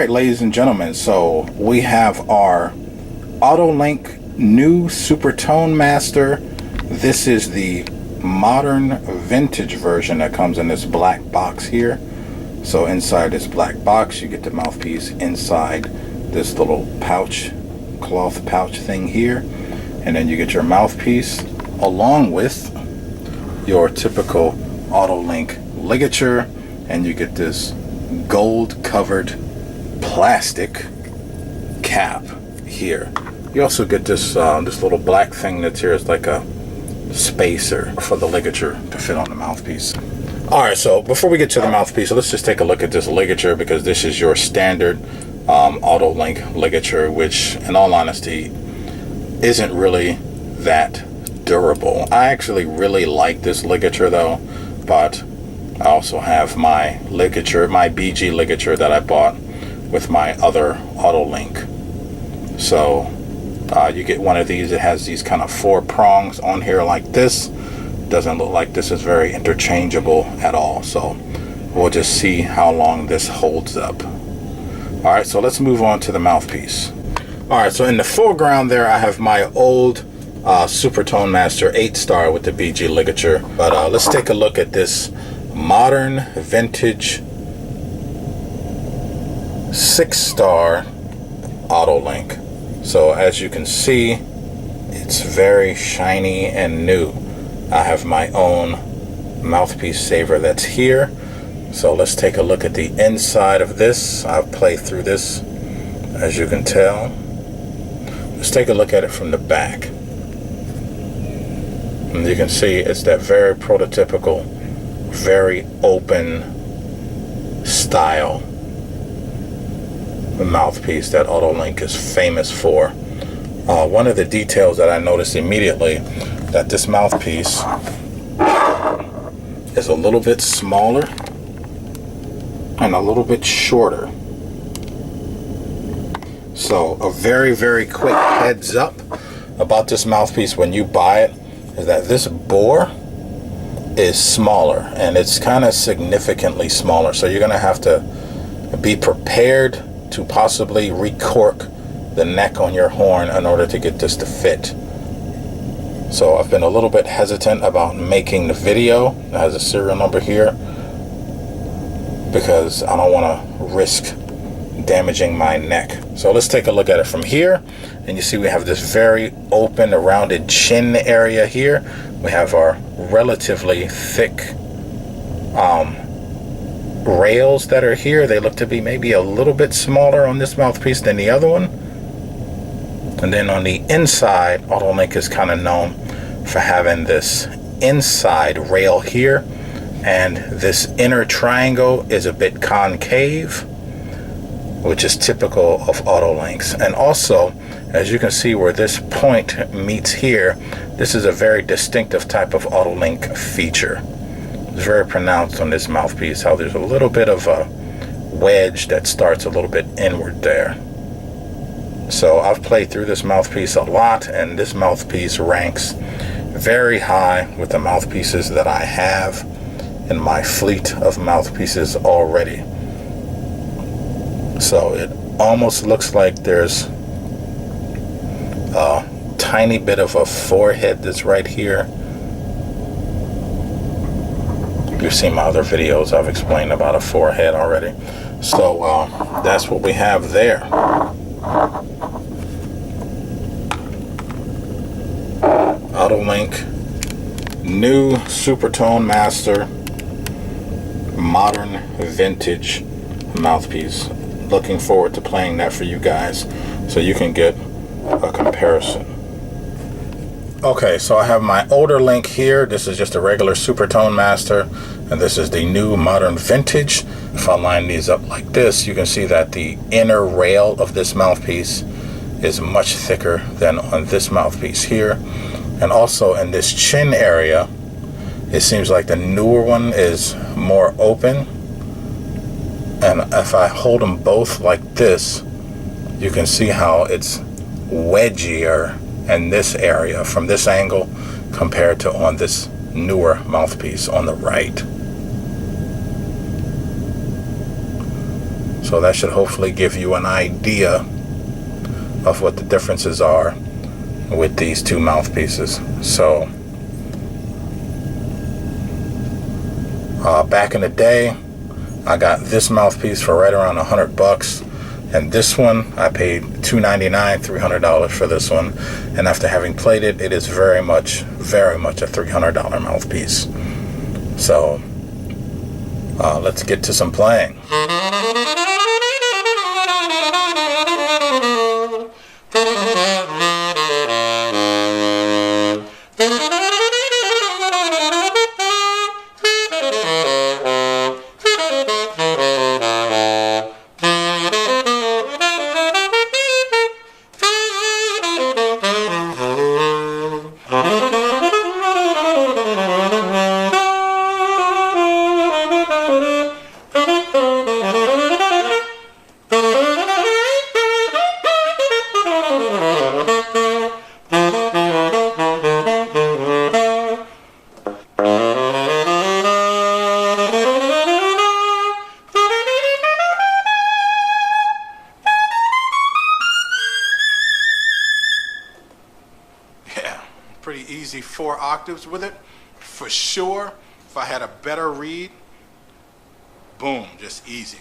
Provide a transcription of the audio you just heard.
Alright, ladies and gentlemen, so we have our Otto Link new Supertone Master. This is the modern vintage version that comes in this black box here. So inside this black box you get the mouthpiece inside this little pouch, cloth pouch thing here, and then you get your mouthpiece along with your typical Otto Link ligature, and you get this gold covered plastic cap here. You also get this this little black thing that's here. It's like a spacer for the ligature to fit on the mouthpiece. Alright, so before we get to the mouthpiece, let's just take a look at this ligature, because this is your standard Otto Link ligature, which in all honesty isn't really that durable. I actually really like this ligature though, but I also have my ligature, my BG ligature that I bought with my other Otto Link. So you get one of these. It has these kind of 4 prongs on here like this. Doesn't look like this is very interchangeable at all, so we'll just see how long this holds up. Alright, so let's move on to the mouthpiece. Alright, so in the foreground there I have my old Supertone Master 8-star with the BG ligature, but let's take a look at this modern vintage 6-star Otto Link. So as you can see, it's very shiny and new. I have my own mouthpiece saver that's here. So let's take a look at the inside of this. I've played through this, as you can tell. Let's take a look at it from the back. And you can see it's that very prototypical, very open style mouthpiece that Otto Link is famous for. One of the details that I noticed immediately, that this mouthpiece is a little bit smaller and a little bit shorter. So a very, very quick heads up about this mouthpiece when you buy it is that this bore is smaller, and it's kind of significantly smaller. So you're gonna have to be prepared to possibly recork the neck on your horn in order to get this to fit. So I've been a little bit hesitant about making the video. It has a serial number here because I don't want to risk damaging my neck. So let's take a look at it from here, and you see we have this very open, rounded chin area here. We have our relatively thick rails that are here. They look to be maybe a little bit smaller on this mouthpiece than the other one. And then on the inside, Otto Link is kind of known for having this inside rail here, and this inner triangle is a bit concave, which is typical of Otto Links. And also, as you can see where this point meets here, this is a very distinctive type of Otto Link feature. It's very pronounced on this mouthpiece, how there's a little bit of a wedge that starts a little bit inward there. So I've played through this mouthpiece a lot, and this mouthpiece ranks very high with the mouthpieces that I have in my fleet of mouthpieces already. So it almost looks like there's a tiny bit of a forehead that's right here. You've seen my other videos, I've explained about a forehead already. So that's what we have there. Otto Link new Supertone Master modern vintage mouthpiece. Looking forward to playing that for you guys so you can get a comparison. Okay, so I have my older Link here. This is just a regular Supertone Master, and this is the new modern vintage. If I line these up like this, you can see that the inner rail of this mouthpiece is much thicker than on this mouthpiece here. And also in this chin area, it seems like the newer one is more open. And if I hold them both like this, you can see how it's wedgier in this area from this angle compared to on this newer mouthpiece on the right. So that should hopefully give you an idea of what the differences are with these two mouthpieces. So back in the day, I got this mouthpiece for right around $100, and this one I paid $299, $300 for this one. And after having played it, it is very much a $300 mouthpiece. So let's get to some playing. Pretty easy 4 octaves with it, for sure. If I had a better reed, boom, just easy.